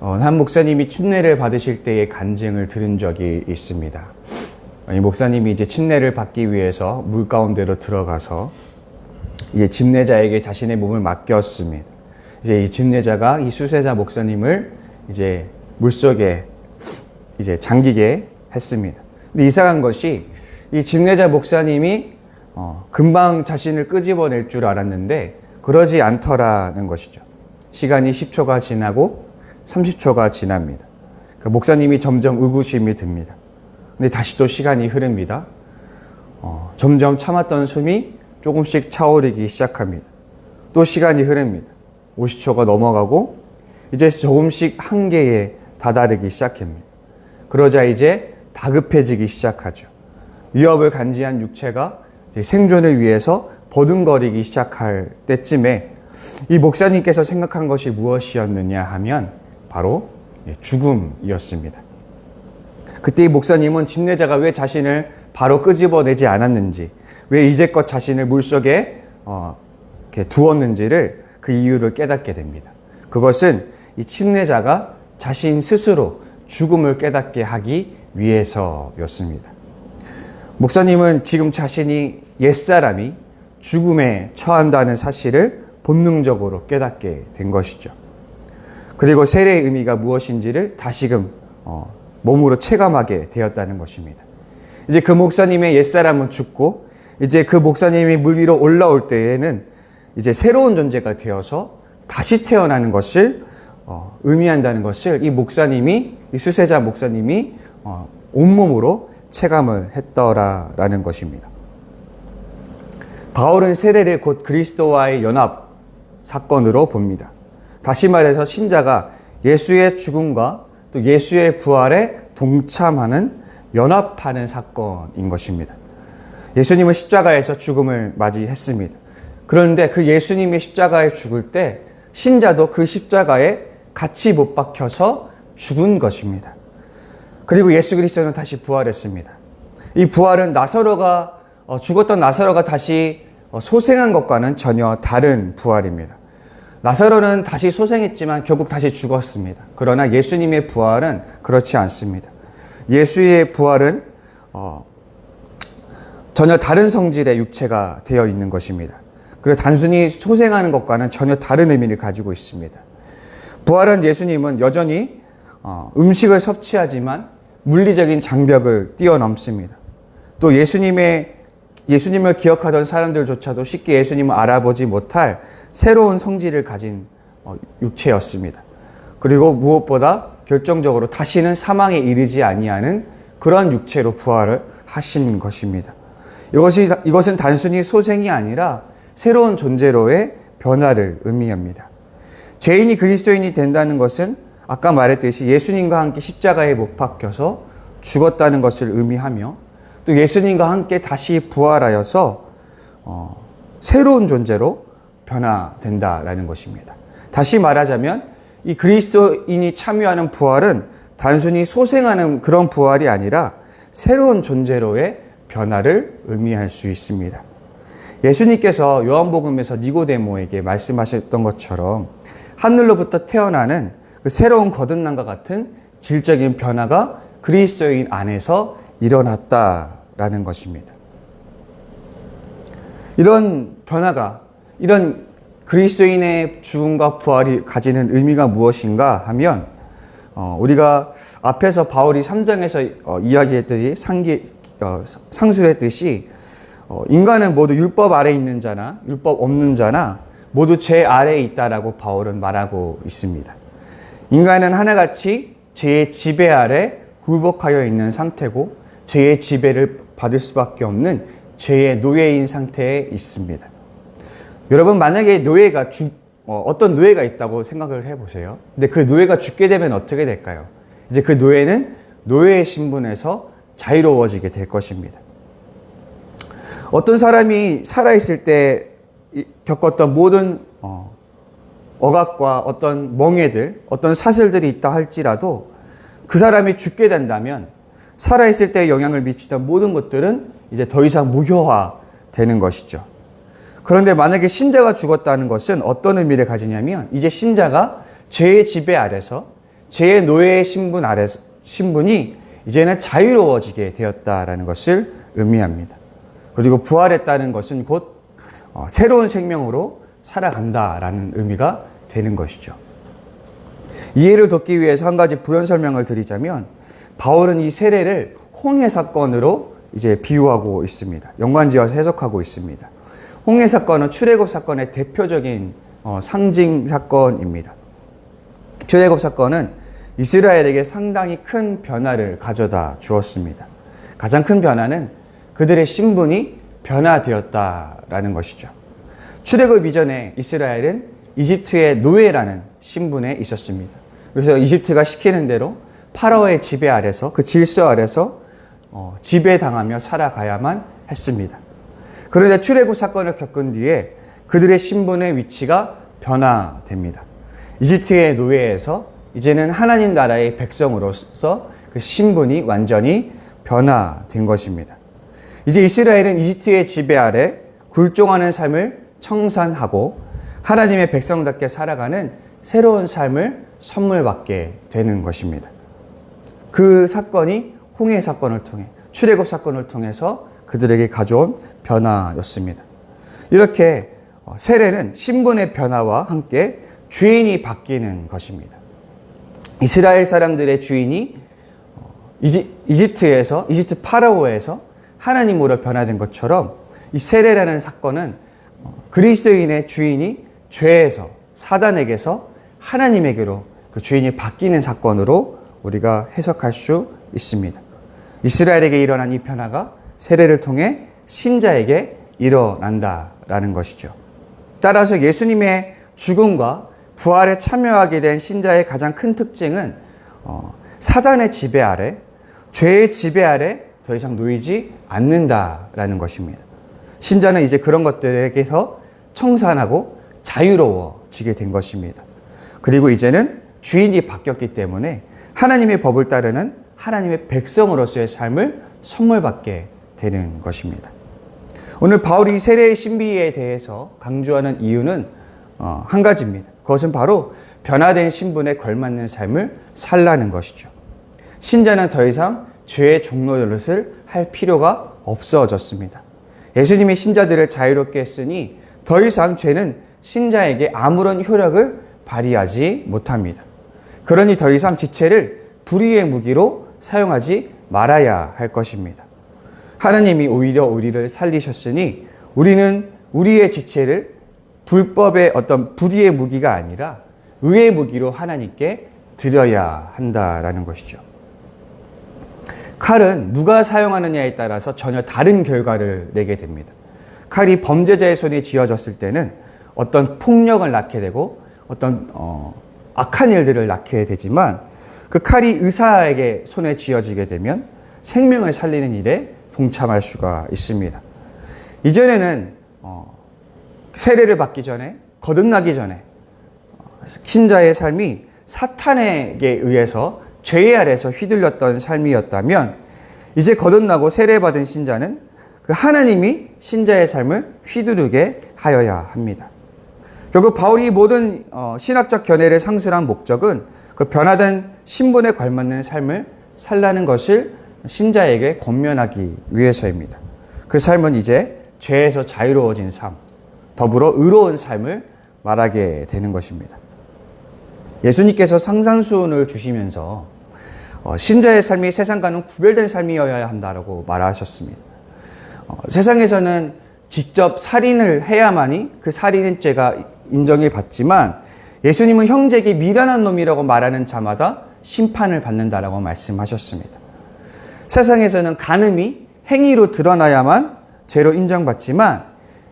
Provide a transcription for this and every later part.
한 목사님이 침례를 받으실 때의 간증을 들은 적이 있습니다. 이 목사님이 이제 침례를 받기 위해서 물 가운데로 들어가서 이제 침례자에게 자신의 몸을 맡겼습니다. 이제 이 침례자가 이 수세자 목사님을 이제 물속에 이제 잠기게 했습니다. 근데 이상한 것이 이 침례자 목사님이 금방 자신을 끄집어낼 줄 알았는데 그러지 않더라는 것이죠. 시간이 10초가 지나고 30초가 지납니다. 그 목사님이 점점 의구심이 듭니다. 근데 다시 또 시간이 흐릅니다. 점점 참았던 숨이 조금씩 차오르기 시작합니다. 또 시간이 흐릅니다. 50초가 넘어가고 이제 조금씩 한계에 다다르기 시작합니다. 그러자 이제 다급해지기 시작하죠. 위협을 간지한 육체가 이제 생존을 위해서 버둥거리기 시작할 때쯤에 이 목사님께서 생각한 것이 무엇이었느냐 하면 바로 죽음이었습니다. 그때 이 목사님은 침례자가 왜 자신을 바로 끄집어내지 않았는지, 왜 이제껏 자신을 물속에 이렇게 두었는지를 그 이유를 깨닫게 됩니다. 그것은 이 침례자가 자신 스스로 죽음을 깨닫게 하기 위해서였습니다. 목사님은 지금 자신이 옛사람이 죽음에 처한다는 사실을 본능적으로 깨닫게 된 것이죠. 그리고 세례의 의미가 무엇인지를 다시금 몸으로 체감하게 되었다는 것입니다. 이제 그 목사님의 옛사람은 죽고 이제 그 목사님이 물 위로 올라올 때에는 이제 새로운 존재가 되어서 다시 태어나는 것을 의미한다는 것을 이 목사님이, 이 수세자 목사님이 온몸으로 체감을 했더라라는 것입니다. 바울은 세례를 곧 그리스도와의 연합 사건으로 봅니다. 다시 말해서 신자가 예수의 죽음과 또 예수의 부활에 동참하는, 연합하는 사건인 것입니다. 예수님은 십자가에서 죽음을 맞이했습니다. 그런데 그 예수님의 십자가에 죽을 때 신자도 그 십자가에 같이 못 박혀서 죽은 것입니다. 그리고 예수 그리스도는 다시 부활했습니다. 이 부활은 죽었던 나사로가 다시 소생한 것과는 전혀 다른 부활입니다. 나사로는 다시 소생했지만 결국 다시 죽었습니다. 그러나 예수님의 부활은 그렇지 않습니다. 예수의 부활은 전혀 다른 성질의 육체가 되어 있는 것입니다. 그리고 단순히 소생하는 것과는 전혀 다른 의미를 가지고 있습니다. 부활한 예수님은 여전히 음식을 섭취하지만 물리적인 장벽을 뛰어넘습니다. 또 예수님을 기억하던 사람들조차도 쉽게 예수님을 알아보지 못할 새로운 성질을 가진 육체였습니다. 그리고 무엇보다 결정적으로 다시는 사망에 이르지 아니하는 그러한 육체로 부활을 하신 것입니다. 이것은 단순히 소생이 아니라 새로운 존재로의 변화를 의미합니다. 죄인이 그리스도인이 된다는 것은 아까 말했듯이 예수님과 함께 십자가에 못 박혀서 죽었다는 것을 의미하며 또 예수님과 함께 다시 부활하여서 새로운 존재로 변화된다라는 것입니다. 다시 말하자면 이 그리스도인이 참여하는 부활은 단순히 소생하는 그런 부활이 아니라 새로운 존재로의 변화를 의미할 수 있습니다. 예수님께서 요한복음에서 니고데모에게 말씀하셨던 것처럼 하늘로부터 태어나는 그 새로운 거듭남과 같은 질적인 변화가 그리스도인 안에서 일어났다라는 것입니다. 이런 변화가, 이런 그리스도인의 죽음과 부활이 가지는 의미가 무엇인가 하면 우리가 앞에서 바울이 3장에서 이야기했듯이 상수했듯이 인간은 모두 율법 아래에 있는 자나 율법 없는 자나 모두 죄 아래에 있다라고 바울은 말하고 있습니다. 인간은 하나같이 죄의 지배 아래 굴복하여 있는 상태고 죄의 지배를 받을 수밖에 없는 죄의 노예인 상태에 있습니다. 여러분, 만약에 어떤 노예가 있다고 생각을 해보세요. 근데 그 노예가 죽게 되면 어떻게 될까요? 이제 그 노예는 노예의 신분에서 자유로워지게 될 것입니다. 어떤 사람이 살아있을 때 겪었던 모든 억압과 어떤 멍해들, 어떤 사슬들이 있다 할지라도 그 사람이 죽게 된다면 살아있을 때 영향을 미치던 모든 것들은 이제 더 이상 무효화되는 것이죠. 그런데 만약에 신자가 죽었다는 것은 어떤 의미를 가지냐면 이제 신자가 죄의 지배 아래서 죄의 노예의 신분이 이제는 자유로워지게 되었다라는 것을 의미합니다. 그리고 부활했다는 것은 곧 새로운 생명으로 살아간다라는 의미가 되는 것이죠. 이해를 돕기 위해서 한 가지 부연 설명을 드리자면, 바울은 이 세례를 홍해 사건으로 이제 비유하고 있습니다. 연관지어서 해석하고 있습니다. 홍해 사건은 출애굽 사건의 대표적인 상징 사건입니다. 출애굽 사건은 이스라엘에게 상당히 큰 변화를 가져다 주었습니다. 가장 큰 변화는 그들의 신분이 변화되었다라는 것이죠. 출애굽 이전에 이스라엘은 이집트의 노예라는 신분에 있었습니다. 그래서 이집트가 시키는 대로 파라오의 지배 아래서, 그 질서 아래서 지배당하며 살아가야만 했습니다. 그런데 출애굽 사건을 겪은 뒤에 그들의 신분의 위치가 변화됩니다. 이집트의 노예에서 이제는 하나님 나라의 백성으로서 그 신분이 완전히 변화된 것입니다. 이제 이스라엘은 이집트의 지배 아래 굴종하는 삶을 청산하고 하나님의 백성답게 살아가는 새로운 삶을 선물받게 되는 것입니다. 그 사건이 홍해 사건을 통해, 출애굽 사건을 통해서 그들에게 가져온 변화였습니다. 이렇게 세례는 신분의 변화와 함께 주인이 바뀌는 것입니다. 이스라엘 사람들의 주인이 이집트 파라오에서 하나님으로 변화된 것처럼, 이 세례라는 사건은 그리스도인의 주인이 죄에서, 사단에게서 하나님에게로 그 주인이 바뀌는 사건으로 우리가 해석할 수 있습니다. 이스라엘에게 일어난 이 변화가 세례를 통해 신자에게 일어난다라는 것이죠. 따라서 예수님의 죽음과 부활에 참여하게 된 신자의 가장 큰 특징은 사단의 지배 아래, 죄의 지배 아래 더 이상 놓이지 않는다라는 것입니다. 신자는 이제 그런 것들에게서 청산하고 자유로워지게 된 것입니다. 그리고 이제는 주인이 바뀌었기 때문에 하나님의 법을 따르는 하나님의 백성으로서의 삶을 선물받게 되는 것입니다. 오늘 바울이 세례의 신비에 대해서 강조하는 이유는 한 가지입니다. 그것은 바로 변화된 신분에 걸맞는 삶을 살라는 것이죠. 신자는 더 이상 죄의 종로 노릇을 할 필요가 없어졌습니다. 예수님이 신자들을 자유롭게 했으니 더 이상 죄는 신자에게 아무런 효력을 발휘하지 못합니다. 그러니 더 이상 지체를 불의의 무기로 사용하지 말아야 할 것입니다. 하나님이 오히려 우리를 살리셨으니 우리는 우리의 지체를 불법의 어떤 불의의 무기가 아니라 의의 무기로 하나님께 드려야 한다라는 것이죠. 칼은 누가 사용하느냐에 따라서 전혀 다른 결과를 내게 됩니다. 칼이 범죄자의 손에 쥐어졌을 때는 어떤 폭력을 낳게 되고 어떤 악한 일들을 낳게 되지만, 그 칼이 의사에게 손에 쥐어지게 되면 생명을 살리는 일에 동참할 수가 있습니다. 이전에는 세례를 받기 전에, 거듭나기 전에 신자의 삶이 사탄에게 의해서 죄의 아래서 휘둘렸던 삶이었다면, 이제 거듭나고 세례받은 신자는 그 하나님이 신자의 삶을 휘두르게 하여야 합니다. 결국 바울이 모든 신학적 견해를 상술한 목적은 그 변화된 신분에 걸맞는 삶을 살라는 것을 신자에게 권면하기 위해서입니다. 그 삶은 이제 죄에서 자유로워진 삶, 더불어 의로운 삶을 말하게 되는 것입니다. 예수님께서 상상수훈을 주시면서 신자의 삶이 세상과는 구별된 삶이어야 한다고 말하셨습니다. 세상에서는 직접 살인을 해야만이 그 살인의 죄가 인정이 받지만, 예수님은 형제에게 미련한 놈이라고 말하는 자마다 심판을 받는다라고 말씀하셨습니다. 세상에서는 간음이 행위로 드러나야만 죄로 인정받지만,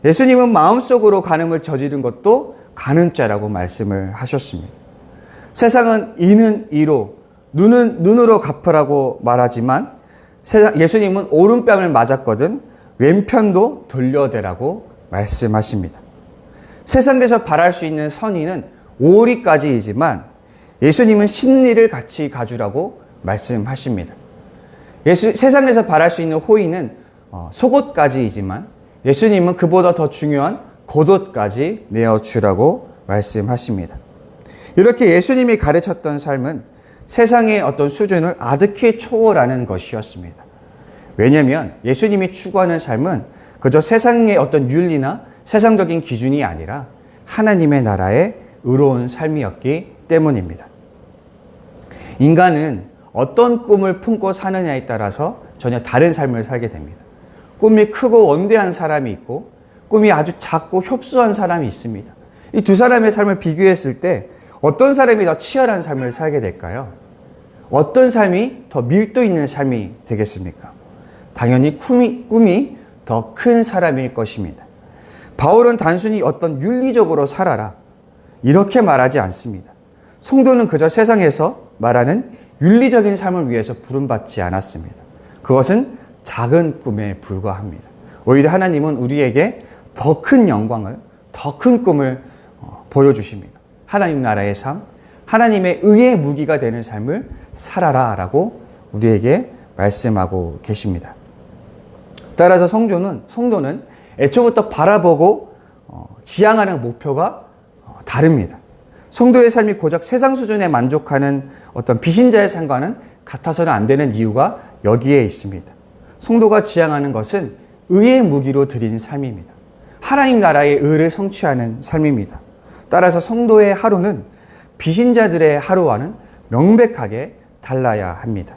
예수님은 마음속으로 간음을 저지른 것도 간음죄라고 말씀을 하셨습니다. 세상은 이는 이로, 눈은 눈으로 갚으라고 말하지만, 예수님은 오른뺨을 맞았거든 왼편도 돌려대라고 말씀하십니다. 세상에서 바랄 수 있는 선의는 오리까지이지만 예수님은 십리를 같이 가주라고 말씀하십니다. 세상에서 바랄 수 있는 호의는 속옷까지이지만 예수님은 그보다 더 중요한 겉옷까지 내어주라고 말씀하십니다. 이렇게 예수님이 가르쳤던 삶은 세상의 어떤 수준을 아득히 초월하는 것이었습니다. 왜냐하면 예수님이 추구하는 삶은 그저 세상의 어떤 윤리나 세상적인 기준이 아니라 하나님의 나라의 의로운 삶이었기 때문입니다. 인간은 어떤 꿈을 품고 사느냐에 따라서 전혀 다른 삶을 살게 됩니다. 꿈이 크고 원대한 사람이 있고 꿈이 아주 작고 협소한 사람이 있습니다. 이 두 사람의 삶을 비교했을 때 어떤 사람이 더 치열한 삶을 살게 될까요? 어떤 삶이 더 밀도 있는 삶이 되겠습니까? 당연히 꿈이 더 큰 사람일 것입니다. 바울은 단순히 어떤 윤리적으로 살아라 이렇게 말하지 않습니다. 성도는 그저 세상에서 말하는 윤리적인 삶을 위해서 부름받지 않았습니다. 그것은 작은 꿈에 불과합니다. 오히려 하나님은 우리에게 더 큰 영광을, 더 큰 꿈을 보여주십니다. 하나님 나라의 삶, 하나님의 의의 무기가 되는 삶을 살아라 라고 우리에게 말씀하고 계십니다. 따라서 성도는 애초부터 바라보고 지향하는 목표가 다릅니다. 성도의 삶이 고작 세상 수준에 만족하는 어떤 비신자의 삶과는 같아서는 안 되는 이유가 여기에 있습니다. 성도가 지향하는 것은 의의 무기로 드리는 삶입니다. 하나님 나라의 의를 성취하는 삶입니다. 따라서 성도의 하루는 비신자들의 하루와는 명백하게 달라야 합니다.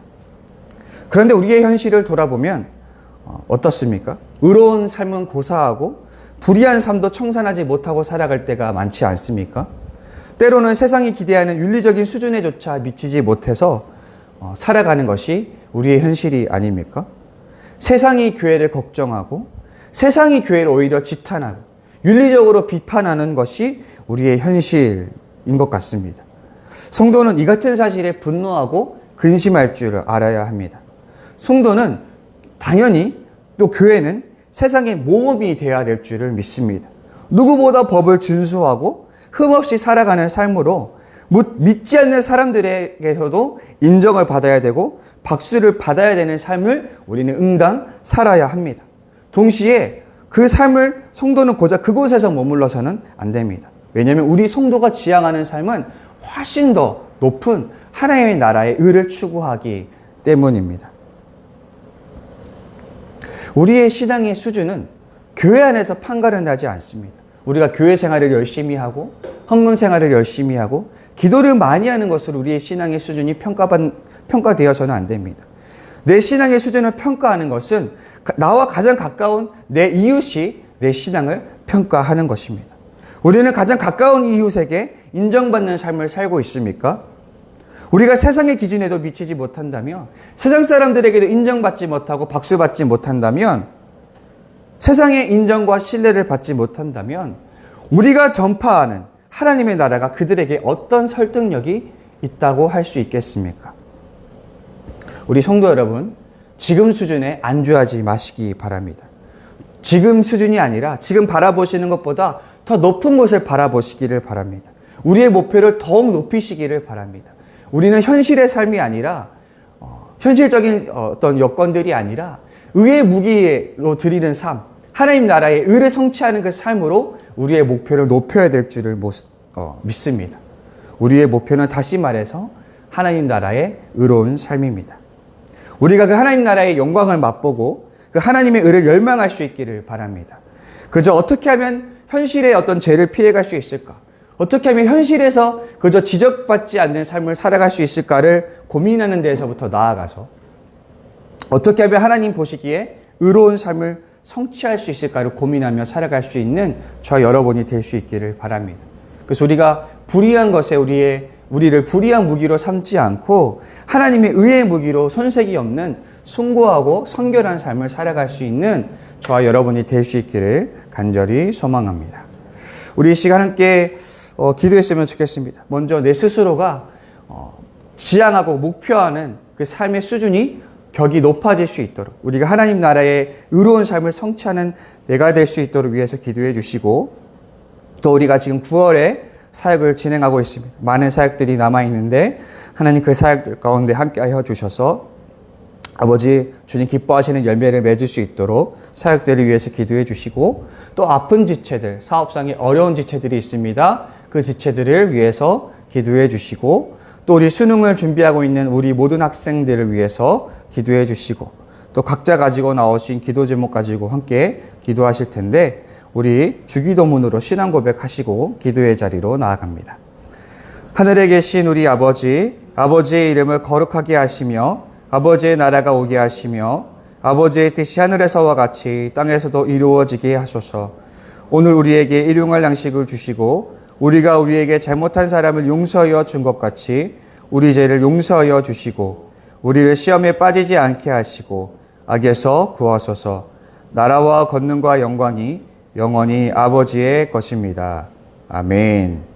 그런데 우리의 현실을 돌아보면 어떻습니까? 의로운 삶은 고사하고 불의한 삶도 청산하지 못하고 살아갈 때가 많지 않습니까? 때로는 세상이 기대하는 윤리적인 수준에조차 미치지 못해서 살아가는 것이 우리의 현실이 아닙니까? 세상이 교회를 걱정하고 세상이 교회를 오히려 지탄하고 윤리적으로 비판하는 것이 우리의 현실인 것 같습니다. 성도는 이 같은 사실에 분노하고 근심할 줄을 알아야 합니다. 성도는 당연히 또 교회는 세상의 모범이 되어야 될 줄을 믿습니다. 누구보다 법을 준수하고 흠없이 살아가는 삶으로 믿지 않는 사람들에게서도 인정을 받아야 되고 박수를 받아야 되는 삶을 우리는 응당 살아야 합니다. 동시에 그 삶을 성도는 고작 그곳에서 머물러서는 안 됩니다. 왜냐하면 우리 성도가 지향하는 삶은 훨씬 더 높은 하나님의 나라의 의를 추구하기 때문입니다. 우리의 신앙의 수준은 교회 안에서 판가름 나지 않습니다. 우리가 교회 생활을 열심히 하고 헌금 생활을 열심히 하고 기도를 많이 하는 것으로 우리의 신앙의 수준이 평가되어서는 안 됩니다. 내 신앙의 수준을 평가하는 것은 나와 가장 가까운 내 이웃이 내 신앙을 평가하는 것입니다. 우리는 가장 가까운 이웃에게 인정받는 삶을 살고 있습니까? 우리가 세상의 기준에도 미치지 못한다면, 세상 사람들에게도 인정받지 못하고 박수받지 못한다면, 세상의 인정과 신뢰를 받지 못한다면 우리가 전파하는 하나님의 나라가 그들에게 어떤 설득력이 있다고 할 수 있겠습니까? 우리 성도 여러분, 지금 수준에 안주하지 마시기 바랍니다. 지금 수준이 아니라 지금 바라보시는 것보다 더 높은 곳을 바라보시기를 바랍니다. 우리의 목표를 더욱 높이시기를 바랍니다. 우리는 현실의 삶이 아니라 현실적인 어떤 여건들이 아니라 의의 무기로 드리는 삶, 하나님 나라의 의를 성취하는 그 삶으로 우리의 목표를 높여야 될 줄을 믿습니다. 우리의 목표는 다시 말해서 하나님 나라의 의로운 삶입니다. 우리가 그 하나님 나라의 영광을 맛보고 그 하나님의 의를 열망할 수 있기를 바랍니다. 그저 어떻게 하면 현실의 어떤 죄를 피해갈 수 있을까? 어떻게 하면 현실에서 그저 지적받지 않는 삶을 살아갈 수 있을까를 고민하는 데에서부터 나아가서 어떻게 하면 하나님 보시기에 의로운 삶을 성취할 수 있을까를 고민하며 살아갈 수 있는 저와 여러분이 될 수 있기를 바랍니다. 그래서 우리가 불의한 것에 우리를 불의한 무기로 삼지 않고 하나님의 의의 무기로 손색이 없는 숭고하고 성결한 삶을 살아갈 수 있는 저와 여러분이 될 수 있기를 간절히 소망합니다. 우리 이 시간 함께 기도했으면 좋겠습니다. 먼저 내 스스로가 지향하고 목표하는 그 삶의 수준이 격이 높아질 수 있도록 우리가 하나님 나라의 의로운 삶을 성취하는 내가 될 수 있도록 위해서 기도해 주시고, 또 우리가 지금 9월에 사역을 진행하고 있습니다. 많은 사역들이 남아있는데 하나님 그 사역들 가운데 함께하여 주셔서 아버지 주님 기뻐하시는 열매를 맺을 수 있도록 사역들을 위해서 기도해 주시고, 또 아픈 지체들, 사업상의 어려운 지체들이 있습니다. 그 지체들을 위해서 기도해 주시고, 또 우리 수능을 준비하고 있는 우리 모든 학생들을 위해서 기도해 주시고 또 각자 가지고 나오신 기도 제목 가지고 함께 기도하실 텐데 우리 주기도문으로 신앙 고백하시고 기도의 자리로 나아갑니다. 하늘에 계신 우리 아버지, 아버지의 이름을 거룩하게 하시며 아버지의 나라가 오게 하시며 아버지의 뜻이 하늘에서와 같이 땅에서도 이루어지게 하소서. 오늘 우리에게 일용할 양식을 주시고 우리가 우리에게 잘못한 사람을 용서하여 준 것 같이 우리 죄를 용서하여 주시고 우리를 시험에 빠지지 않게 하시고 악에서 구하소서. 나라와 권능과 영광이 영원히 아버지의 것입니다. 아멘.